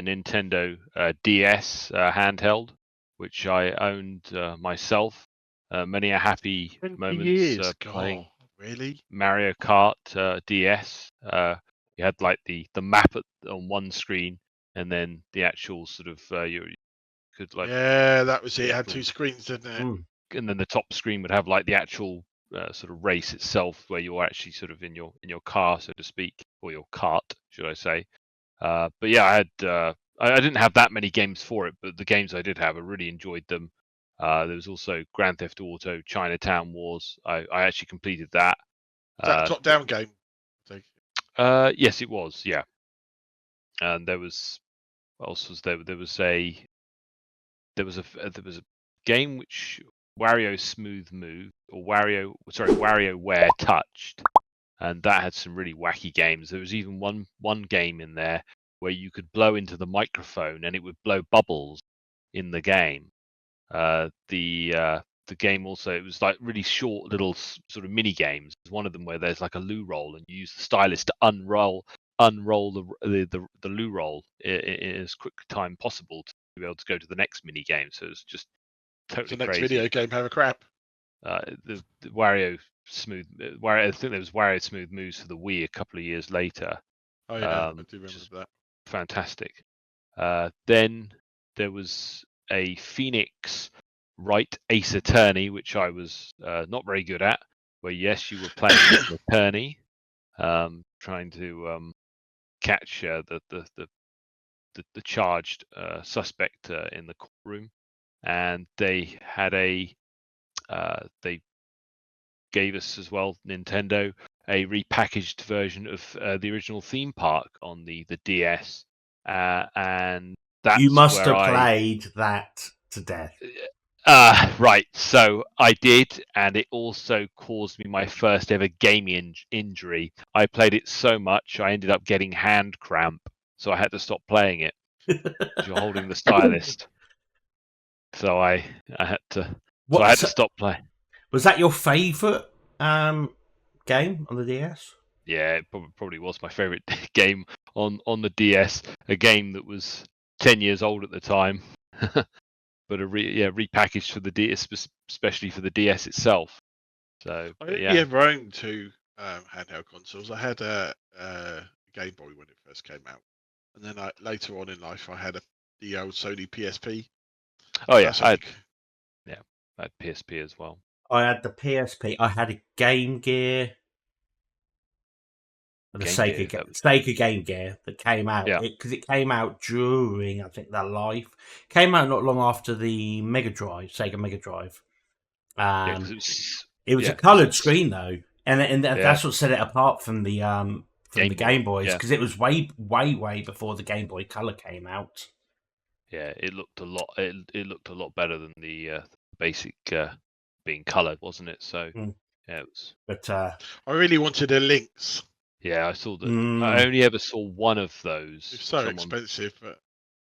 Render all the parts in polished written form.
the Nintendo DS handheld, which I owned myself. Many a happy 20 moments years. playing God, really? Mario Kart DS. You had like the map on one screen, and then the actual sort of you could like Yeah, that was it. the It had actual, two screens, didn't it? and then the top screen would have like the actual sort of race itself, where you're actually sort of in your car, so to speak, or your cart, should I say? But yeah, I had I didn't have that many games for it, but the games I did have, I really enjoyed them. There was also Grand Theft Auto, Chinatown Wars. I actually completed that. Was that a top-down game? Yes, it was. Yeah, and there was what else was there? There was a game which Wario Smooth Move or WarioWare touched, and that had some really wacky games. There was even one game in there where you could blow into the microphone and it would blow bubbles in the game. The game also, it was like really short little sort of mini games. There's one of them where there's like a loo roll and you use the stylus to unroll the loo roll in as quick time possible to be able to go to the next mini game. So it's just totally the next crazy. video game have a crap. The Wario Smooth, I think there was Wario Smooth Moves for the Wii a couple of years later. Oh yeah, I do remember that. Fantastic. Then there was a Phoenix Wright Ace Attorney, which I was not very good at. Where yes, you were playing as an attorney, trying to catch the charged suspect in the courtroom, and they had they gave us as well, Nintendo, a repackaged version of the original theme park on the DS, and that's you must where have played that to death. Right, so I did, and it also caused me my first ever gaming injury. I played it so much, I ended up getting hand cramp, so I had to stop playing it. You're holding the stylus, so I had to. So I had to stop playing. Was that your favourite game on the DS? Yeah, it probably was my favourite game on the DS. A game that was 10 years old at the time, but repackaged for the DS, especially for the DS itself. So I only ever owned two handheld consoles. I had a Game Boy when it first came out, and then later on in life I had the old Sony PSP. Oh yeah, I had PSP as well. I had the PSP. I had a Game Gear. The Sega Game Gear that came out because it came out during, I think, their life. Came out not long after the Sega Mega Drive. It was a coloured screen though, and that's what set it apart from the Game Boys, because it was way before the Game Boy Color came out. Yeah, it looked a lot. It looked a lot better than the basic being coloured, wasn't it? So yeah, it was. But I really wanted a Lynx. Yeah, I saw that. I only ever saw one of those. It's so expensive, but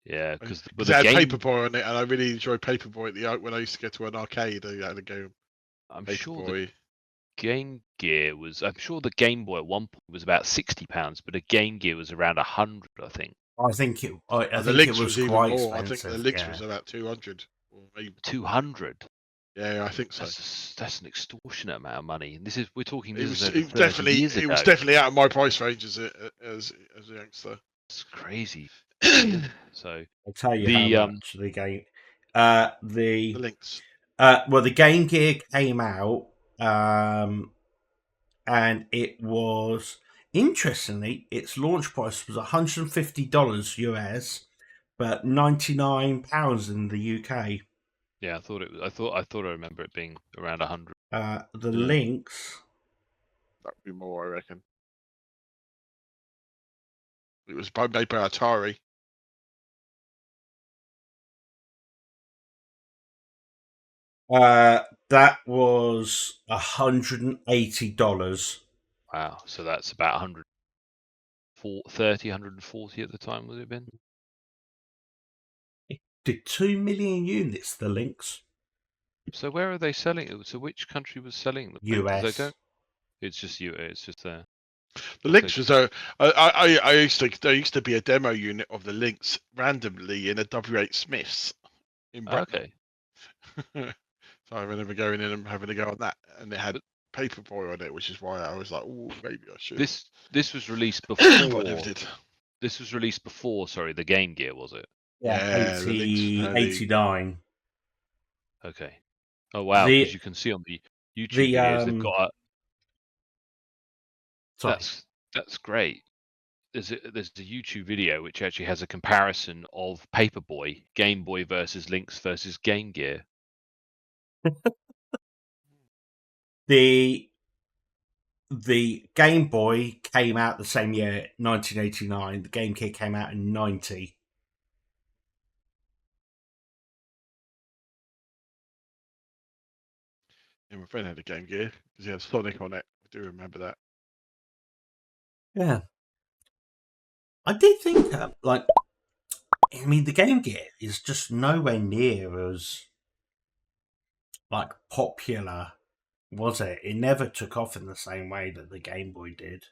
yeah, because it had Paperboy on it, and I really enjoyed Paperboy when I used to go to an arcade. I had a game. I'm sure the Game Gear was. I'm sure the Game Boy at one point was about £60, but a Game Gear was around 100, I think. I think it was even quite more. expensive. I think the Lynx was about 200. Or maybe 200. Yeah, I think so. That's an extortionate amount of money. And we're talking. It was definitely out of my price range as a youngster. It's crazy. So I'll tell you how much the game. The Lynx. Well, the Game Gear came out, and it was, interestingly, its launch price was $150 US, but £99 in the UK. Yeah, I thought it was. I thought I remember it being around 100. The Lynx. That would be more, I reckon. It was made by Atari. That was $180. Wow, so that's about 140 at the time. Would it have been? It did 2 million units. The Lynx. So where are they selling it? So which country was selling them? US. They don't. It's just there. The Lynx was I used to there used to be a demo unit of the Lynx randomly in a W8 Smiths in Bracknell. Okay. So I remember going in and having a go on that, and it had Paperboy on it, which is why I was like, "Oh, maybe I should." This was released But I never before. did. This was released before. Sorry, the Game Gear, was it? Yeah, the Lynx was early. 89. Okay. Oh wow, because you can see on the YouTube videos they've got. Sorry. That's great. There's a YouTube video which actually has a comparison of Paperboy, Game Boy versus Lynx versus Game Gear. The Game Boy came out the same year, 1989. The Game Gear came out in 90. Yeah, my friend had a Game Gear because he had Sonic on it. I do remember that. Yeah. I did think, the Game Gear is just nowhere near as, popular, was it? It never took off in the same way that the Game Boy did.